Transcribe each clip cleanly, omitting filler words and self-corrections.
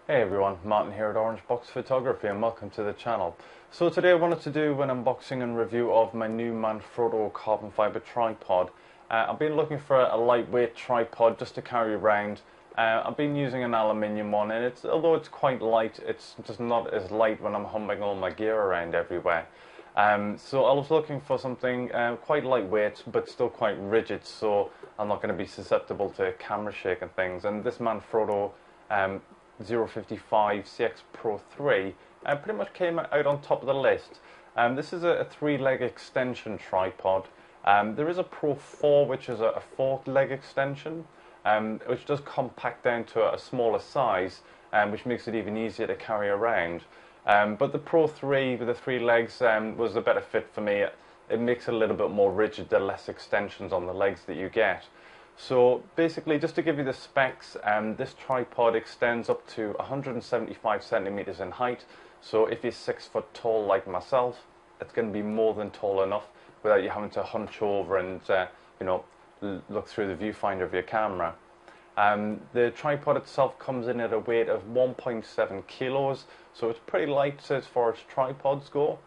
Hey everyone, Martin here at Unbox Photography and welcome to the channel. So today I wanted to do an unboxing and review of my new Manfrotto carbon fibre tripod. I've been looking for a lightweight tripod just to carry around. I've been using an aluminium one, and although it's quite light, it's just not as light when I'm humping all my gear around everywhere. So I was looking for something quite lightweight but still quite rigid, so I'm not going to be susceptible to camera shake and things. And this Manfrotto 055CXPRO3 pretty much came out on top of the list. This is a 3-leg extension tripod. There is a Pro 4 which is a 4-leg extension, which does compact down to a smaller size, which makes it even easier to carry around. But the Pro 3 with the 3 legs was a better fit for me. It makes it a little bit more rigid, there are less extensions on the legs that you get. So basically, just to give you the specs, this tripod extends up to 175 centimeters in height. So if you're 6 foot tall like myself, it's going to be more than tall enough without you having to hunch over and look through the viewfinder of your camera. The tripod itself comes in at a weight of 1.7 kilos, so it's pretty light as far as tripods go.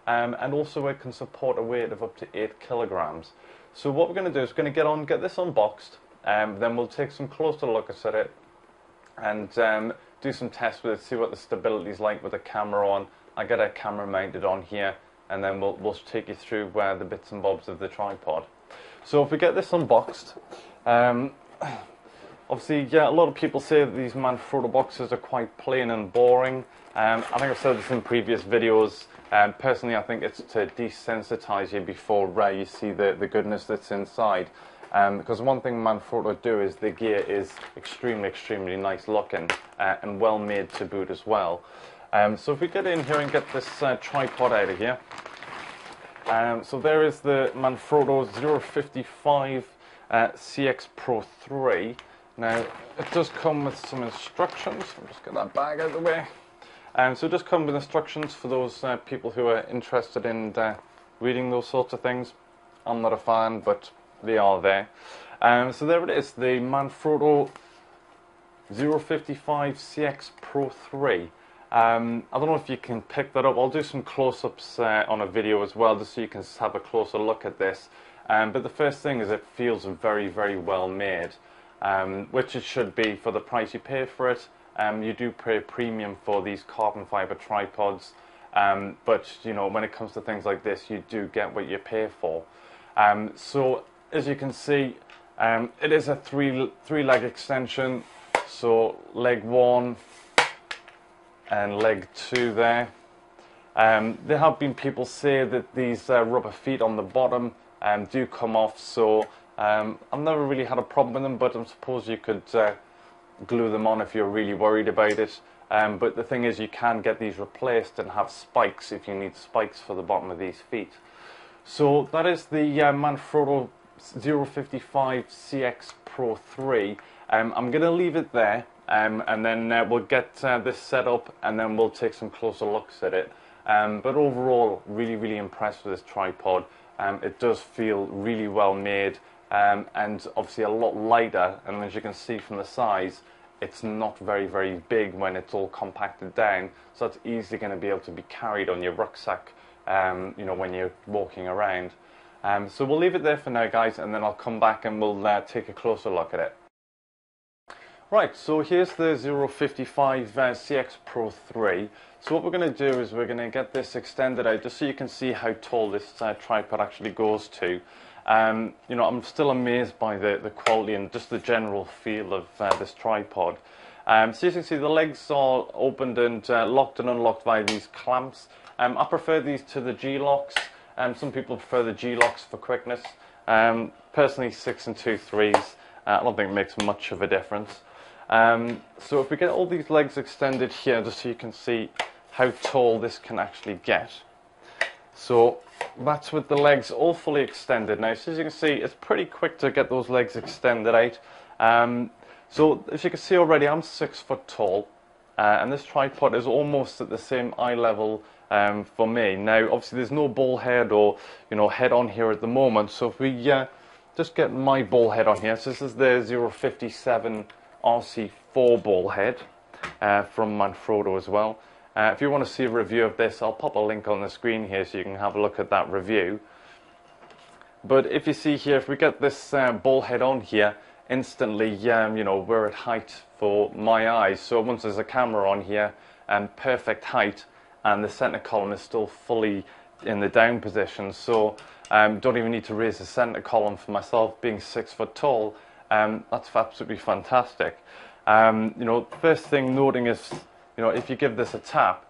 And also it can support a weight of up to 8 kilograms. So what we're going to do is get this unboxed, then we'll take some closer looks at it and do some tests with it, see what the stability is like with the camera on. I get a camera mounted on here, and then we'll take you through the bits and bobs of the tripod. So if we get this unboxed, obviously, yeah, a lot of people say that these Manfrotto boxes are quite plain and boring. I think I've said this in previous videos. Personally, I think it's to desensitize you before you see the goodness that's inside. Because one thing Manfrotto do is the gear is extremely nice looking and well made to boot as well. So if we get in here and get this tripod out of here. So there is the Manfrotto 055CXPRO3. Now, it does come with some instructions. I'll just get that bag out of the way. So it does come with instructions for those people who are interested in reading those sorts of things. I'm not a fan, but they are there. So there it is, the Manfrotto 055CXPRO3. I don't know if you can pick that up. I'll do some close-ups on a video as well, just so you can have a closer look at this. But the first thing is it feels very well made, which it should be for the price you pay for it. You do pay a premium for these carbon fibre tripods, but when it comes to things like this, you do get what you pay for. So as you can see, it is a three-leg extension. So leg 1 and leg 2 there. There have been people say that these rubber feet on the bottom do come off. So I've never really had a problem with them, but I suppose you could glue them on if you're really worried about it. But the thing is, you can get these replaced and have spikes if you need spikes for the bottom of these feet. So that is the Manfrotto 055CXPRO3. I'm going to leave it there, and then we'll get this set up, and then we'll take some closer looks at it. But overall, really impressed with this tripod. It does feel really well made. And obviously a lot lighter, and as you can see from the size, it's not very big when it's all compacted down, so it's easily going to be able to be carried on your rucksack when you're walking around. So we'll leave it there for now, guys, and then I'll come back and we'll take a closer look at it. Right, so here's the 055CXPRO3. So what we're going to do is we're going to get this extended out just so you can see how tall this tripod actually goes to. I'm still amazed by the quality and just the general feel of this tripod. So as you can see, the legs are opened and locked and unlocked via these clamps. I prefer these to the G-locks. Some people prefer the G-locks for quickness. Personally, 6 and 2 3s. I don't think it makes much of a difference. So if we get all these legs extended here, just so you can see how tall this can actually get. So that's with the legs all fully extended. Now, so as you can see, it's pretty quick to get those legs extended out. So as you can see already, I'm 6 foot tall, and this tripod is almost at the same eye level for me. Now, obviously, there's no ball head or head on here at the moment. So if we just get my ball head on here, so this is the 057 RC4 ball head. from Manfrotto as well. If you want to see a review of this, I'll pop a link on the screen here so you can have a look at that review. But if you see here, if we get this ball head on here, instantly, you know, we're at height for my eyes. So once there's a camera on here, perfect height, and the center column is still fully in the down position. So don't even need to raise the center column for myself, being 6 foot tall. That's absolutely fantastic. You know, first thing noting is, you know, if you give this a tap,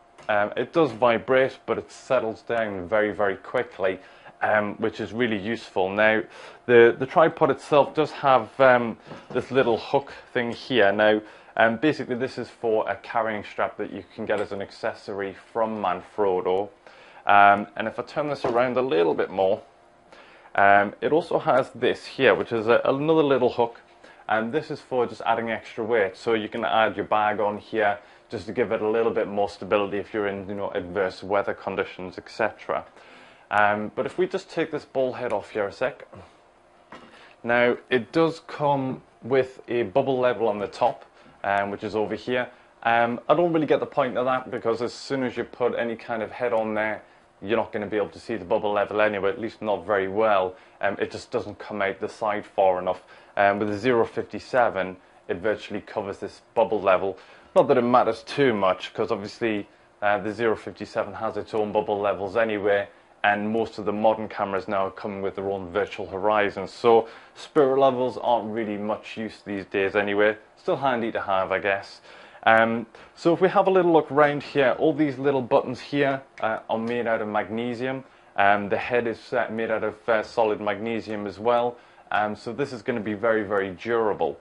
it does vibrate, but it settles down very, very quickly, which is really useful. Now, the tripod itself does have this little hook thing here. Now, basically this is for a carrying strap that you can get as an accessory from Manfrotto. And if I turn this around a little bit more, it also has this here, which is another little hook. And this is for just adding extra weight. So you can add your bag on here just to give it a little bit more stability if you're in, you know, adverse weather conditions, etc. But if we just take this ball head off here a sec. Now, it does come with a bubble level on the top, which is over here. I don't really get the point of that, because as soon as you put any kind of head on there, you're not going to be able to see the bubble level anyway, at least not very well. It just doesn't come out the side far enough. With the 057, it virtually covers this bubble level. Not that it matters too much, because obviously the 057 has its own bubble levels anyway, and most of the modern cameras now are coming with their own virtual horizons. So spirit levels aren't really much use these days anyway. Still handy to have, I guess. So if we have a little look around here, all these little buttons here are made out of magnesium. The head is made out of solid magnesium as well. So this is going to be very, very durable.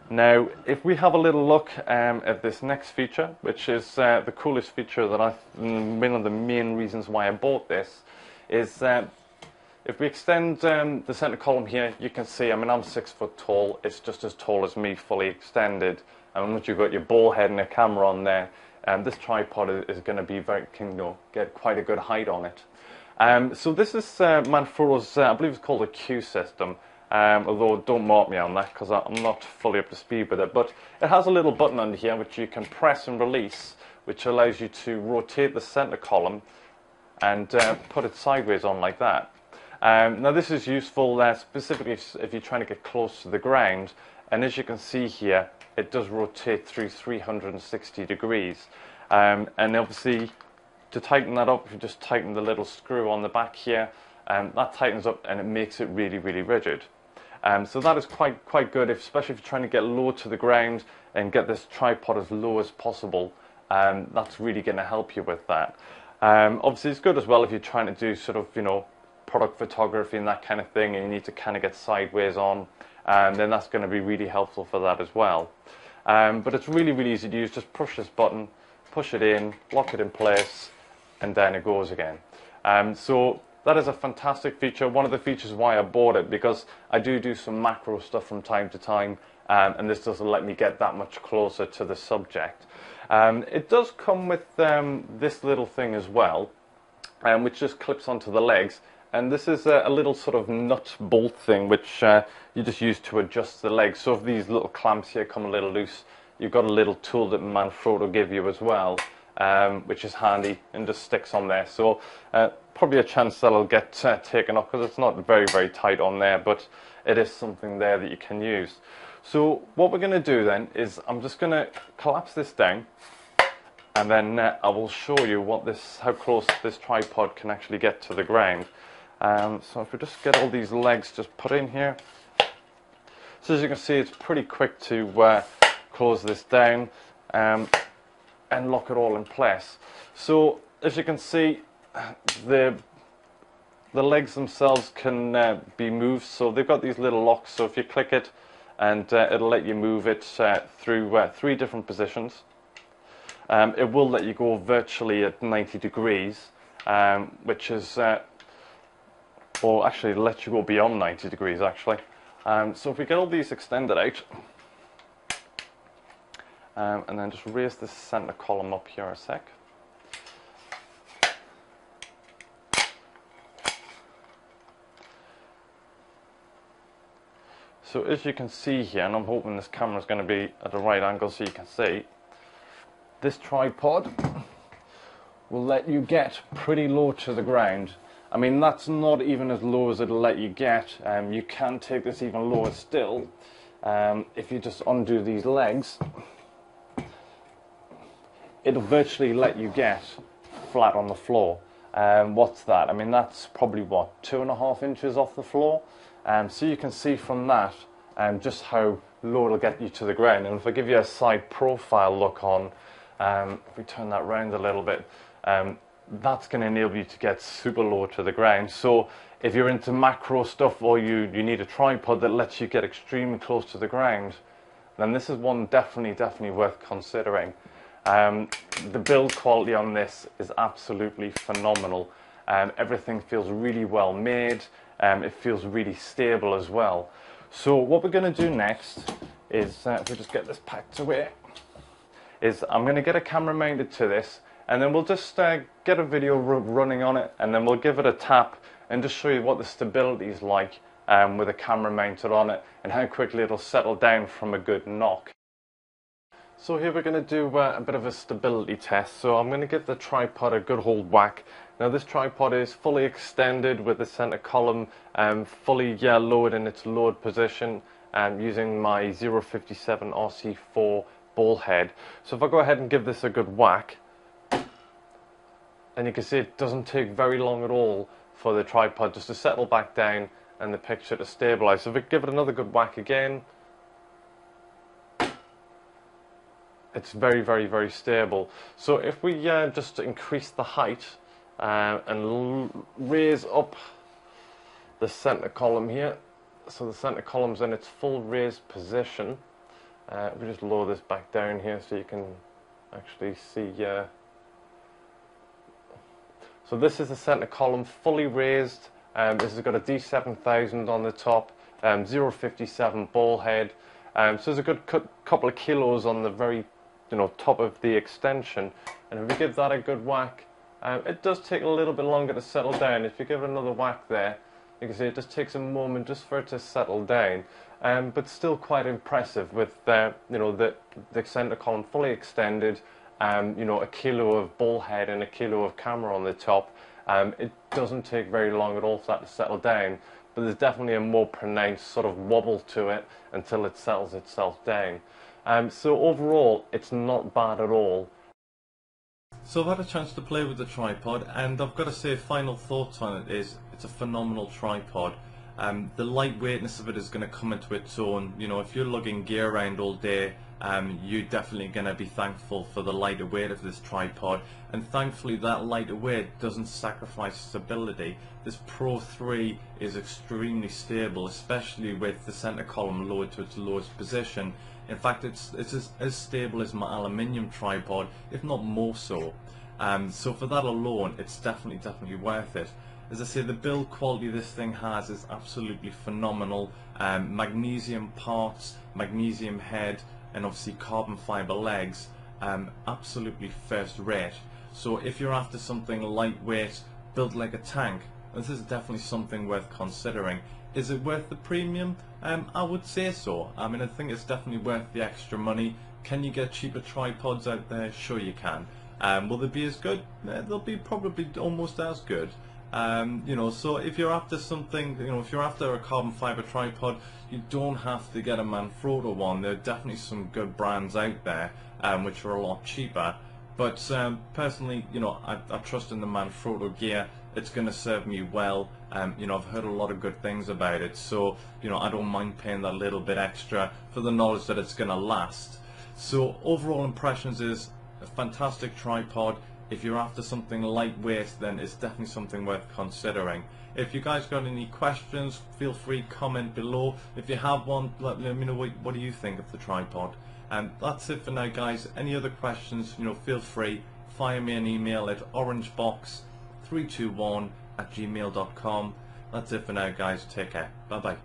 Now, if we have a little look at this next feature, which is the coolest feature that one of the main reasons why I bought this, is if we extend the center column here, you can see, I mean, I'm 6 foot tall. It's just as tall as me, fully extended. And once you've got your ball head and a camera on there, this tripod is going to be get quite a good height on it. So this is Manfrotto's, I believe it's called a Q system. Although don't mark me on that, because I'm not fully up to speed with it. But it has a little button under here which you can press and release, which allows you to rotate the center column and put it sideways on like that. Now this is useful specifically if you're trying to get close to the ground. And as you can see here, it does rotate through 360 degrees. And obviously, to tighten that up, if you just tighten the little screw on the back here, that tightens up and it makes it really, really rigid. So that is quite good, especially if you're trying to get low to the ground and get this tripod as low as possible. That's really going to help you with that. Obviously, it's good as well if you're trying to do sort of, you know, product photography and that kind of thing, and you need to kind of get sideways on. Then that's going to be really helpful for that as well. But it's really, really easy to use. Just push this button, push it in, lock it in place, and then it goes again. So that is a fantastic feature. One of the features why I bought it, because I do some macro stuff from time to time, and this doesn't let me get that much closer to the subject. It does come with this little thing as well, which just clips onto the legs. And this is a little sort of nut bolt thing which you just use to adjust the legs. So if these little clamps here come a little loose, you've got a little tool that Manfrotto give you as well, which is handy and just sticks on there. So probably a chance that it'll get taken off, because it's not very, very tight on there, but it is something there that you can use. So what we're going to do then is I'm just going to collapse this down, and then I will show you how close this tripod can actually get to the ground. So if we just get all these legs just put in here. So as you can see, it's pretty quick to close this down and lock it all in place. So as you can see, the legs themselves can be moved. So they've got these little locks. So if you click it, and it'll let you move it through 3 different positions. It will let you go virtually at 90 degrees, which is... or actually let you go beyond 90 degrees actually. So if we get all these extended out, and then just raise this center column up here a sec. So as you can see here, and I'm hoping this camera is going to be at the right angle so you can see, this tripod will let you get pretty low to the ground. I mean, that's not even as low as it'll let you get. You can take this even lower still. If you just undo these legs, it'll virtually let you get flat on the floor. What's that? I mean, that's probably what, 2.5 inches off the floor. So you can see from that just how low it'll get you to the ground. And if I give you a side profile look on, if we turn that round a little bit, that's going to enable you to get super low to the ground. So if you're into macro stuff, or you need a tripod that lets you get extremely close to the ground, then this is one definitely worth considering. The build quality on this is absolutely phenomenal. Everything feels really well made. It feels really stable as well. So what we're going to do next is, if we just get this packed away, is I'm going to get a camera mounted to this, and then we'll just get a video running on it, and then we'll give it a tap and just show you what the stability is like with a camera mounted on it, and how quickly it'll settle down from a good knock. So here we're going to do a bit of a stability test. So I'm going to give the tripod a good old whack. Now this tripod is fully extended with the center column fully lowered in its lowered position, using my 057 RC4 ball head. So if I go ahead and give this a good whack, and you can see it doesn't take very long at all for the tripod just to settle back down and the picture to stabilize. So if we give it another good whack again, it's very stable. So if we just increase the height and raise up the center column here, so the center column's in its full raised position. We just lower this back down here so you can actually see. So this is the center column fully raised. This has got a D7000 on the top, 057 ball head. So there's a good couple of kilos on the very top of the extension. And if we give that a good whack, it does take a little bit longer to settle down. If you give it another whack there, you can see it just takes a moment just for it to settle down. But still quite impressive with the center column fully extended. A kilo of ball head and a kilo of camera on the top. It doesn't take very long at all for that to settle down, but there's definitely a more pronounced sort of wobble to it until it settles itself down. So overall, it's not bad at all. So I've had a chance to play with the tripod, and I've got to say, final thoughts on it is, it's a phenomenal tripod. The lightweightness of it is going to come into its own. If you're lugging gear around all day, you're definitely going to be thankful for the lighter weight of this tripod, and thankfully that lighter weight doesn't sacrifice stability. This Pro 3 is extremely stable, especially with the center column lowered to its lowest position. In fact, it's as stable as my aluminium tripod, if not more so. So for that alone, it's definitely worth it. As I say, the build quality this thing has is absolutely phenomenal. Magnesium parts, magnesium head, and obviously carbon fiber legs, absolutely first rate. So if you're after something lightweight, built like a tank, this is definitely something worth considering. Is it worth the premium? I would say so. I mean, I think it's definitely worth the extra money. Can you get cheaper tripods out there? Sure you can. Will they be as good? They'll be probably almost as good. So if you're after something, if you're after a carbon fiber tripod, you don't have to get a Manfrotto one. There are definitely some good brands out there, which are a lot cheaper. But personally, I trust in the Manfrotto gear. It's going to serve me well. I've heard a lot of good things about it, so I don't mind paying that little bit extra for the knowledge that it's going to last. So overall impressions is a fantastic tripod. If you're after something lightweight, then it's definitely something worth considering. If you guys got any questions, feel free to comment below. If you have one, let me know what do you think of the tripod. And that's it for now, guys. Any other questions, feel free. Fire me an email at orangebox321@gmail.com. That's it for now, guys. Take care. Bye bye.